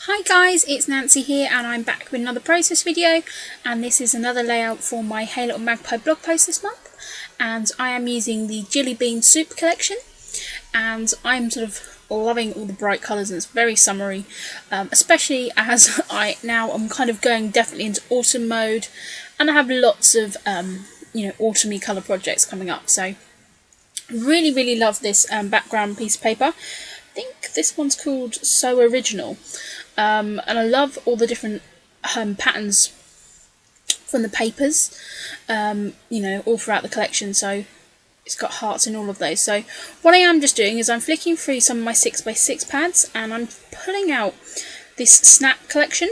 Hi guys, it's Nancy here and I'm back with another process video, and this is another layout for my Hey Little Magpie blog post this month, and I am using the Jelly Bean Soup collection, and I'm sort of loving all the bright colours and it's very summery, especially as I'm kind of going definitely into autumn mode and I have lots of autumny colour projects coming up, so really love this background piece of paper. I think this one's called So Original. And I love all the different patterns from the papers, all throughout the collection, so it's got hearts in all of those. So what I am just doing is I'm flicking through some of my 6x6 pads and I'm pulling out this Snap collection.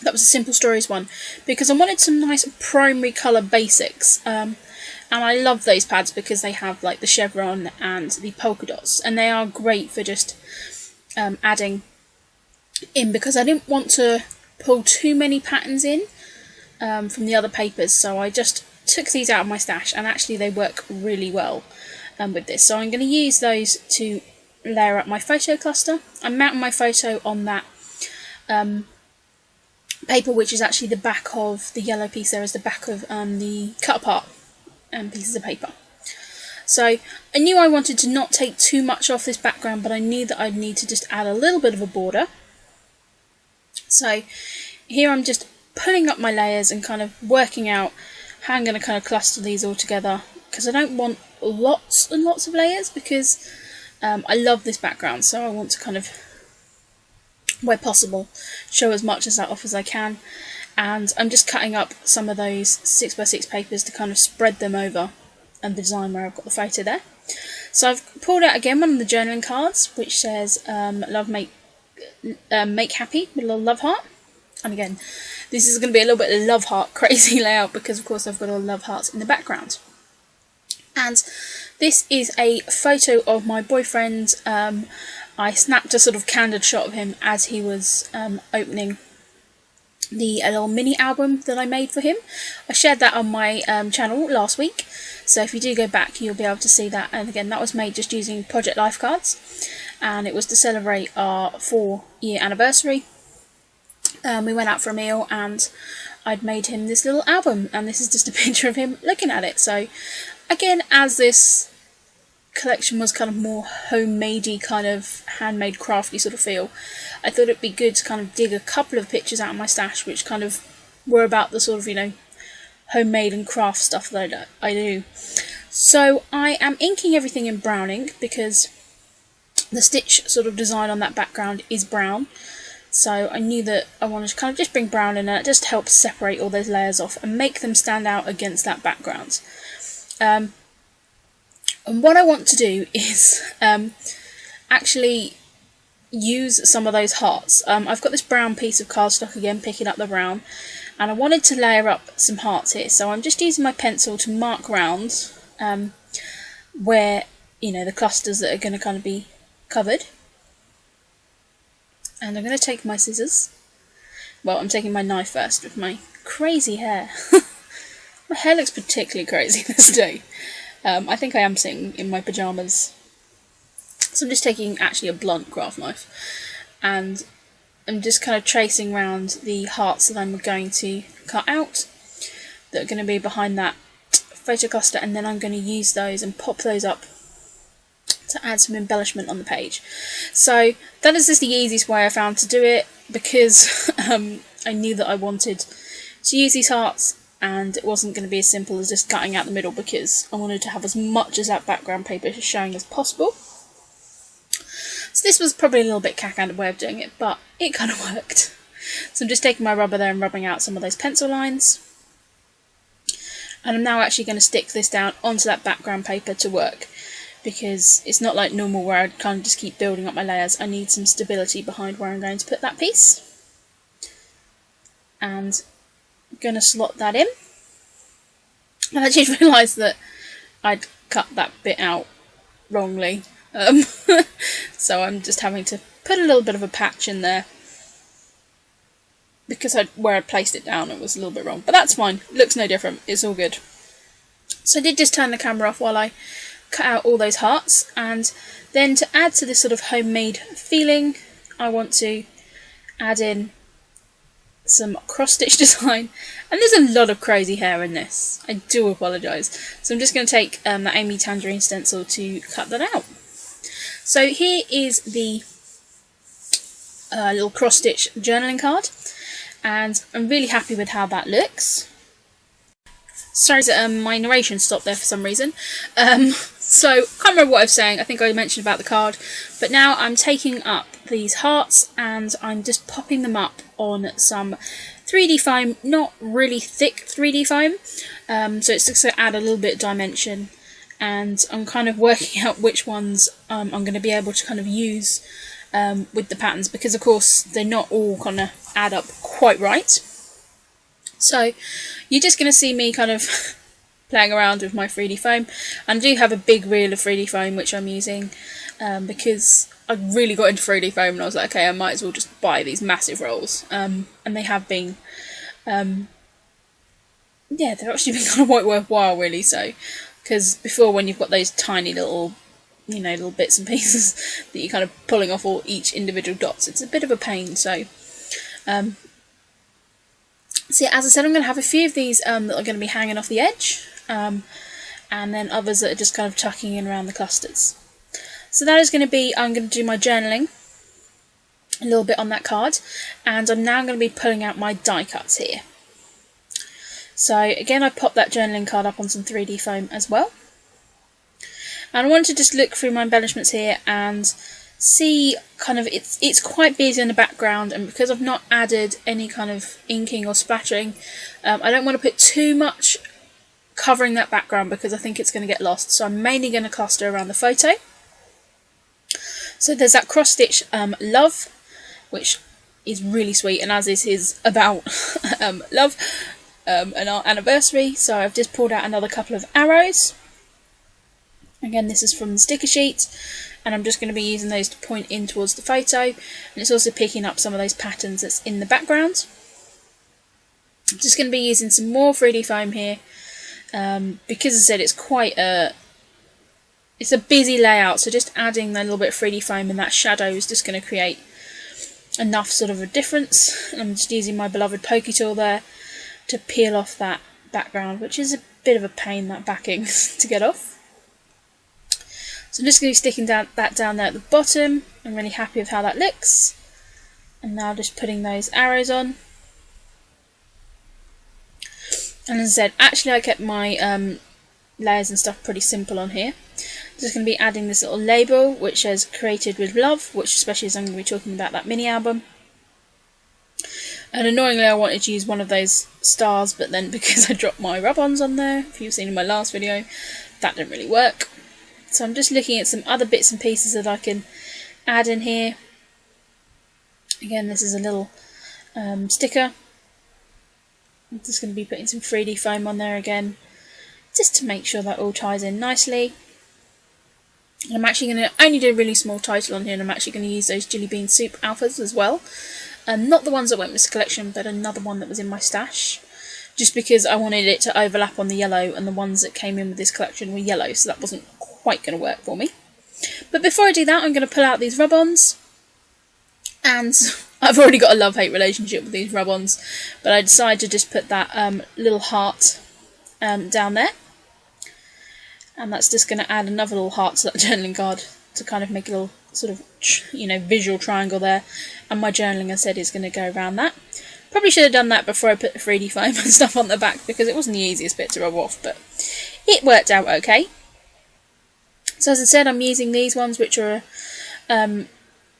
That was a Simple Stories one, because I wanted some nice primary colour basics. And I love those pads because they have like the chevron and the polka dots, and they are great for just adding in, because I didn't want to pull too many patterns in from the other papers, so I just took these out of my stash, and actually they work really well with this. So I'm going to use those to layer up my photo cluster. I'm mounting my photo on that paper, which is actually the back of the yellow piece. There is the back of the cut apart pieces of paper. So I knew I wanted to not take too much off this background, but I knew that I'd need to just add a little bit of a border. So here I'm just pulling up my layers and kind of working out how I'm going to kind of cluster these all together, because I don't want lots and lots of layers, because I love this background, so I want to kind of, where possible, show as much as that off as I can. And I'm just cutting up some of those 6x6 papers to kind of spread them over and the design where I've got the photo there. So I've pulled out again one of the journaling cards, which says love, make happy, with a little love heart. And again, this is going to be a little bit of love heart crazy layout, because of course I've got all love hearts in the background. And this is a photo of my boyfriend. I snapped a sort of candid shot of him as he was opening a little mini album that I made for him. I shared that on my channel last week, so if you do go back you'll be able to see that. And again, that was made just using Project Life cards, and it was to celebrate our 4-year anniversary. We went out for a meal and I'd made him this little album, and this is just a picture of him looking at it. So again, as this collection was kind of more homemadey, kind of handmade, crafty sort of feel, I thought it'd be good to kind of dig a couple of pictures out of my stash which kind of were about the sort of, homemade and craft stuff that I do. So I am inking everything in brown ink, because the stitch sort of design on that background is brown, so I knew that I wanted to kind of just bring brown in, and it just helps separate all those layers off and make them stand out against that background. And what I want to do is actually use some of those hearts. I've got this brown piece of cardstock again, picking up the brown, and I wanted to layer up some hearts here. So I'm just using my pencil to mark round where, the clusters that are going to kind of be covered. And I'm going to take my scissors. Well, I'm taking my knife first with my crazy hair. My hair looks particularly crazy this day. I think I am sitting in my pyjamas. So I'm just taking actually a blunt craft knife, and I'm just kind of tracing around the hearts that I'm going to cut out, that are going to be behind that photo cluster, and then I'm going to use those and pop those up to add some embellishment on the page. So that is just the easiest way I found to do it, because I knew that I wanted to use these hearts, and it wasn't going to be as simple as just cutting out the middle, because I wanted to have as much as that background paper showing as possible. So this was probably a little bit cack-handed way of doing it, but it kind of worked. So I'm just taking my rubber there and rubbing out some of those pencil lines. And I'm now actually going to stick this down onto that background paper to work, because it's not like normal where I'd kind of just keep building up my layers. I need some stability behind where I'm going to put that piece. And I'm going to slot that in. I actually realised that I'd cut that bit out wrongly. So I'm just having to put a little bit of a patch in there, because where I placed it down it was a little bit wrong, but that's fine, it looks no different, it's all good. So I did just turn the camera off while I cut out all those hearts, and then to add to this sort of homemade feeling I want to add in some cross-stitch design, and there's a lot of crazy hair in this. I do apologise. So I'm just going to take the Amy Tangerine stencil to cut that out. So here is the little cross-stitch journaling card, and I'm really happy with how that looks. Sorry that my narration stopped there for some reason. So, can't remember what I was saying. I think I mentioned about the card. But now I'm taking up these hearts and I'm just popping them up on some 3D foam. Not really thick 3D foam. So it's just to add a little bit of dimension. And I'm kind of working out which ones I'm going to be able to kind of use with the patterns. Because, of course, they're not all going to add up quite right. So, you're just going to see me kind of playing around with my 3D foam. And I do have a big reel of 3D foam which I'm using because I really got into 3D foam and I was like, okay, I might as well just buy these massive rolls. And they have been, yeah, they've actually been kind of quite worthwhile really. So, because before when you've got those tiny little, you know, little bits and pieces that you're kind of pulling off all each individual dots, it's a bit of a pain. So, so as I said, I'm going to have a few of these that are going to be hanging off the edge, and then others that are just kind of tucking in around the clusters. So that is going to be, I'm going to do my journaling a little bit on that card, and I'm now going to be pulling out my die cuts here. So again, I popped that journaling card up on some 3D foam as well. And I wanted to just look through my embellishments here and see kind of, it's quite busy in the background, and because I've not added any kind of inking or splattering, I don't want to put too much covering that background because I think it's going to get lost. So I'm mainly going to cluster around the photo. So there's that cross stitch love, which is really sweet, and as this is about love and our anniversary, so I've just pulled out another couple of arrows. Again, this is from the sticker sheet, and I'm just going to be using those to point in towards the photo, and it's also picking up some of those patterns that's in the background. I'm just going to be using some more 3D foam here, because as I said, it's quite it's a busy layout, so just adding a little bit of 3D foam and that shadow is just going to create enough sort of a difference. And I'm just using my beloved pokey tool there to peel off that background, which is a bit of a pain, that backing, to get off. So I'm just going to be sticking that down there at the bottom. I'm really happy with how that looks. And now just putting those arrows on. And as I said, actually I kept my layers and stuff pretty simple on here. Just going to be adding this little label which says created with love, which especially as I'm going to be talking about that mini album. And annoyingly I wanted to use one of those stars, but then because I dropped my rub-ons on there, if you've seen in my last video, that didn't really work. So I'm just looking at some other bits and pieces that I can add in here. Again, this is a little sticker. I'm just going to be putting some 3D foam on there again, just to make sure that all ties in nicely. And I'm actually going to only do a really small title on here, and I'm actually going to use those Jelly Bean Soup alphas as well. Not the ones that went with this collection, but another one that was in my stash. Just because I wanted it to overlap on the yellow, and the ones that came in with this collection were yellow, so that wasn't quite going to work for me. But before I do that, I'm going to pull out these rub-ons. And I've already got a love-hate relationship with these rub-ons, but I decided to just put that little heart down there. And that's just going to add another little heart to that journaling card to kind of make a little sort of, you know, visual triangle there. And my journaling, I said, is going to go around that. Probably should have done that before I put the 3D foam and stuff on the back, because it wasn't the easiest bit to rub off, but it worked out okay. So as I said, I'm using these ones, which are an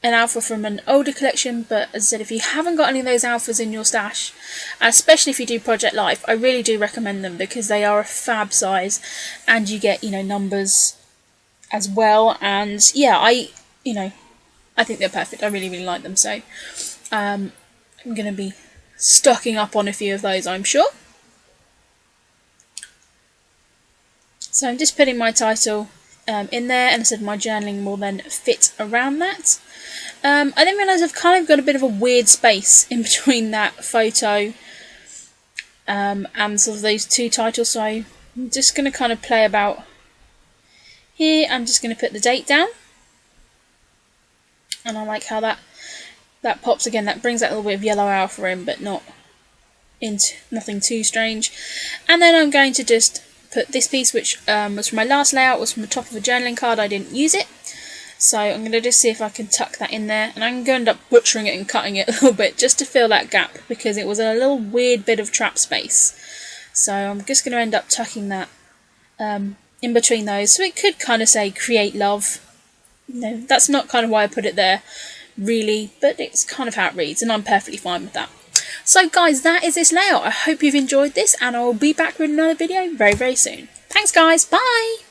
alpha from an older collection, but as I said, if you haven't got any of those alphas in your stash, especially if you do Project Life, I really do recommend them, because they are a fab size, and you get, you know, numbers as well, and yeah, I think they're perfect. I really, really like them, so I'm going to be stocking up on a few of those, I'm sure. So I'm just putting my title in there, and I said my journaling will then fit around that. I then realised I've kind of got a bit of a weird space in between that photo and sort of those two titles, so I'm just going to kind of play about here. I'm just going to put the date down, and I like how that that pops again. That brings that little bit of yellow alpha in, but nothing too strange. And then I'm going to just put this piece, which was from my last layout, was from the top of a journaling card. I didn't use it, so I'm going to just see if I can tuck that in there, and I'm going to end up butchering it and cutting it a little bit just to fill that gap, because it was a little weird bit of trap space. So I'm just going to end up tucking that in between those, so it could kind of say create love. No, that's not kind of why I put it there really, but it's kind of how it reads, and I'm perfectly fine with that. So guys, that is this layout. I hope you've enjoyed this, and I will be back with another video very, very soon. Thanks guys, bye!